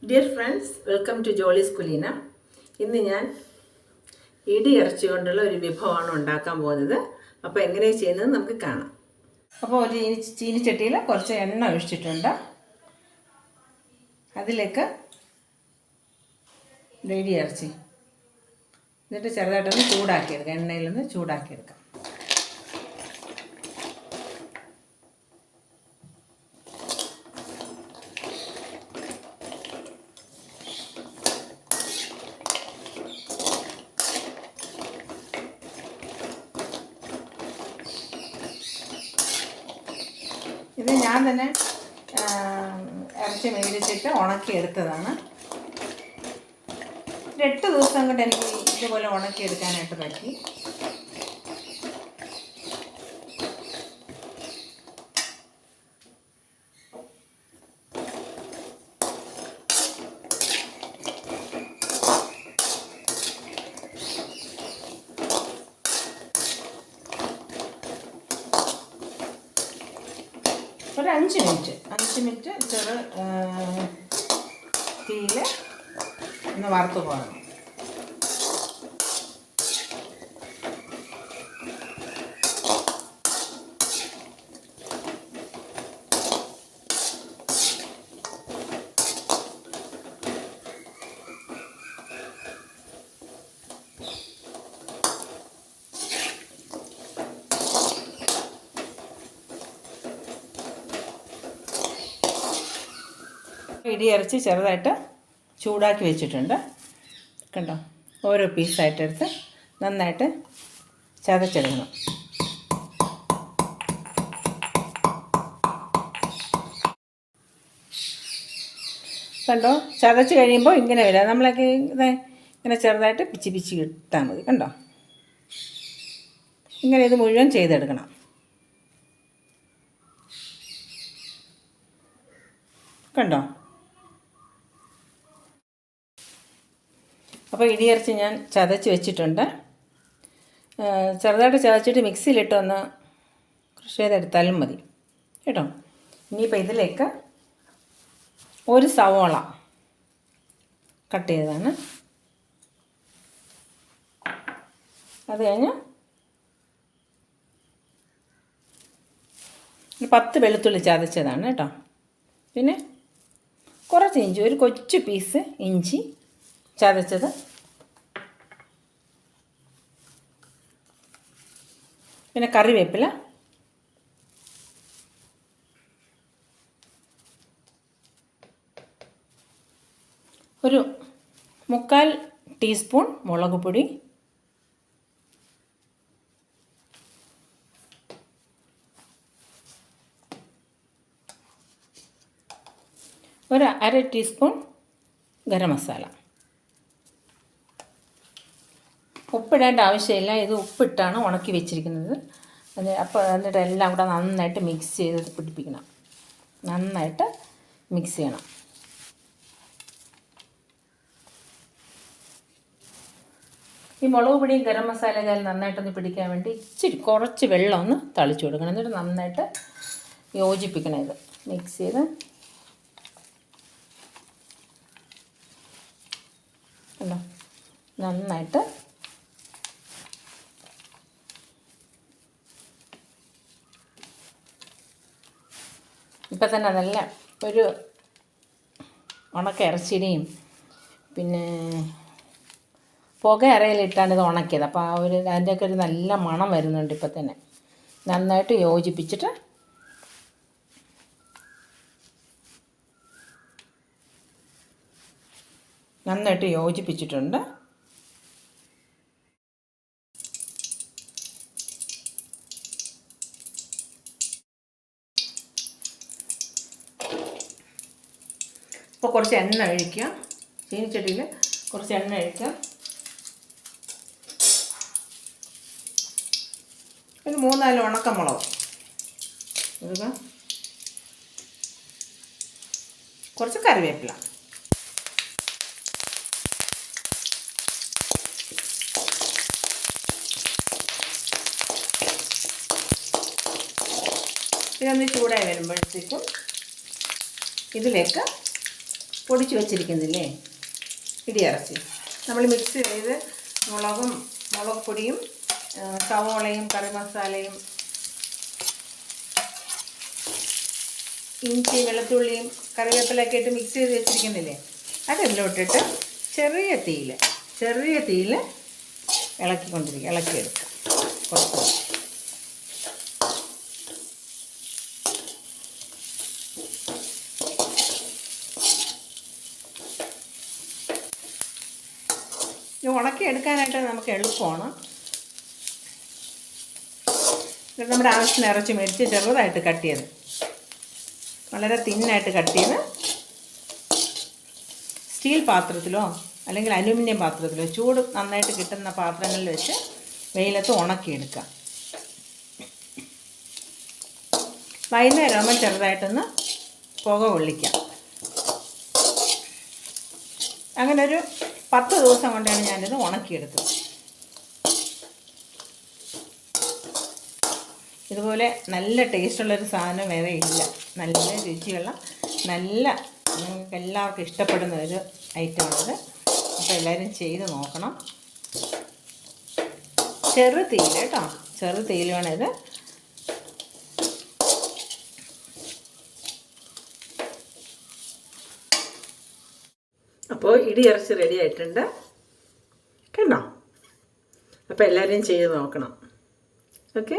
Dear friends, welcome to Jolly's Kuleena. ഇന്ന് ഞാൻ ഇടി ഇറച്ചി കൊണ്ടുള്ള ഒരു വിഭവമാണ് ഉണ്ടാക്കാൻ പോകുന്നത്. അപ്പോൾ എങ്ങനെയാണ് ചെയ്യുന്നത് നമുക്ക് കാണാം. അപ്പോൾ ഒരു ചീനിച്ചട്ടിയിൽ കുറച്ച് എണ്ണ ഒഴിച്ചിട്ടുണ്ട്. അതിലേക്ക് ഇടി ഇറച്ചി എന്നിട്ട് ചെറുതായിട്ടൊന്ന് ചൂടാക്കിയെടുക്കാം. എണ്ണയിലൊന്ന് ചൂടാക്കിയെടുക്കാം. ഇത് ഞാൻ തന്നെ ഇറച്ചി മേടിച്ചിട്ട് ഉണക്കിയെടുത്തതാണ്. 8 ദിവസം കൊണ്ട് എനിക്ക് ഇതുപോലെ ഉണക്കിയെടുക്കാനായിട്ട് പറ്റി. ഒരു 5 മിനിറ്റ് ചെറു തീയിൽ ഒന്ന് വറുത്ത് പോകണം. ഇടി ഇറച്ചി ചെറുതായിട്ട് ചൂടാക്കി വെച്ചിട്ടുണ്ട്. കണ്ടോ, ഓരോ പീസായിട്ട് എടുത്ത് നന്നായിട്ട് ചതച്ചെടുക്കണം. കണ്ടോ, ചതച്ച് കഴിയുമ്പോൾ ഇങ്ങനെ വരിക. നമ്മളൊക്കെ ഇങ്ങനെ ചെറുതായിട്ട് പിച്ചി ഇട്ടാൽ മതി. കണ്ടോ, ഇങ്ങനെ ഇത് മുഴുവൻ ചെയ്തെടുക്കണം. കണ്ടോ, അപ്പോൾ ഇടിയിറച്ചി ഞാൻ ചതച്ച് വെച്ചിട്ടുണ്ട്. ചെറുതായിട്ട് ചതച്ചിട്ട് മിക്സിയിലിട്ടൊന്ന് ക്രഷ് ചെയ്തെടുത്താലും മതി കേട്ടോ. ഇനിയിപ്പോൾ ഇതിലേക്ക് ഒരു സവോള കട്ട് ചെയ്തതാണ്. അത് കഴിഞ്ഞ് 10 വെളുത്തുള്ളി ചതച്ചതാണ് കേട്ടോ. പിന്നെ കുറച്ച് ഇഞ്ചി, ഒരു കൊച്ചു പീസ് ഇഞ്ചി ചതച്ചത്. പിന്നെ കറിവേപ്പില, ഒരു 3/4 ടീസ്പൂൺ മുളക് പൊടി, ഒരു 1/2 ടീസ്പൂൺ ഗരം മസാല. ഉപ്പിടേണ്ട ആവശ്യമില്ല, ഇത് ഉപ്പിട്ടാണ് ഉണക്കി വെച്ചിരിക്കുന്നത്. എന്നിട്ട് എല്ലാം കൂടെ നന്നായിട്ട് മിക്സ് ചെയ്ത് പിടിപ്പിക്കണം. നന്നായിട്ട് മിക്സ് ചെയ്യണം. ഈ മുളക് പൊടിയും ഗരം മസാലയൊക്കെ നന്നായിട്ടൊന്ന് പിടിക്കാൻ വേണ്ടി കുറച്ച് വെള്ളം ഒന്ന് തളിച്ചു കൊടുക്കണം. എന്നിട്ട് നന്നായിട്ട് യോജിപ്പിക്കണം. ഇത് മിക്സ് ചെയ്ത് കണ്ടോ, നന്നായിട്ട് ഇപ്പം തന്നെ നല്ല ഒരു ഉണക്ക ഇറച്ചിയുടെയും പിന്നെ പുക അറയിലിട്ടാണ് ഇത് ഉണക്കിയത്. അപ്പോൾ അതിൻ്റെയൊക്കെ ഒരു നല്ല മണം വരുന്നുണ്ട്. ഇപ്പം തന്നെ നന്നായിട്ട് യോജിപ്പിച്ചിട്ട് നന്നായിട്ട് യോജിപ്പിച്ചിട്ടുണ്ട്. ഇപ്പോൾ കുറച്ച് എണ്ണ ഒഴിക്കുക. ചീനിച്ചട്ടിയിൽ കുറച്ച് എണ്ണ ഒഴിക്കുക. ഒരു 3-4 ഉണക്കമുളക് ഇടുക. കുറച്ച് കറിവേപ്പില, ഇതൊന്ന് ചൂടായി വരുമ്പോഴത്തേക്കും ഇതിലേക്ക് പൊടിച്ച് വെച്ചിരിക്കുന്നില്ലേ ഇടിയിറച്ചി, നമ്മൾ മിക്സ് ചെയ്ത് മുളക് പൊടിയും സവോളയും കറി മസാലയും ഇഞ്ചി വെളുത്തുള്ളിയും കറിവേപ്പിലൊക്കെ ഇട്ട് മിക്സ് ചെയ്ത് വെച്ചിരിക്കുന്നില്ലേ, അതിലോട്ടിട്ട് ചെറിയ തീയിൽ ഇളക്കിയെടുക്കുക കുറച്ച്. ഉണക്കിയെടുക്കാനായിട്ട് നമുക്ക് എളുപ്പമാണ്. നമ്മുടെ ആവശ്യത്തിന് ഇറച്ചി മേടിച്ച് ചെറുതായിട്ട് കട്ട് ചെയ്ത്, വളരെ തിന്നായിട്ട് കട്ട് ചെയ്ത് സ്റ്റീൽ പാത്രത്തിലോ അല്ലെങ്കിൽ അലൂമിനിയം പാത്രത്തിലോ ചൂട് നന്നായിട്ട് കിട്ടുന്ന പാത്രങ്ങളിൽ വെച്ച് വെയിലത്ത് ഉണക്കിയെടുക്കാം. വൈകുന്നേരമാകുമ്പോൾ ചെറുതായിട്ടൊന്ന് പുക കൊള്ളിക്കാം. അങ്ങനെ ഒരു 10 ദിവസം കൊണ്ടാണ് ഞാനിത് ഉണക്കിയെടുത്തത്. ഇതുപോലെ നല്ല ടേസ്റ്റുള്ളൊരു സാധനം വേറെ ഇല്ല. നല്ല രുചിയുള്ള നിങ്ങൾക്ക് എല്ലാവർക്കും ഇഷ്ടപ്പെടുന്ന ഒരു ഐറ്റമാണിത്. അപ്പോൾ എല്ലാവരും ചെയ്ത് നോക്കണം. ചെറു തീയിൽ കേട്ടോ, ചെറു തീയിൽ വേണം ഇത്. അപ്പോൾ ഇടിയിറച്ചി റെഡി ആയിട്ടുണ്ട് കണ്ടോ. അപ്പോൾ എല്ലാവരും ചെയ്ത് നോക്കണം. ഓക്കെ.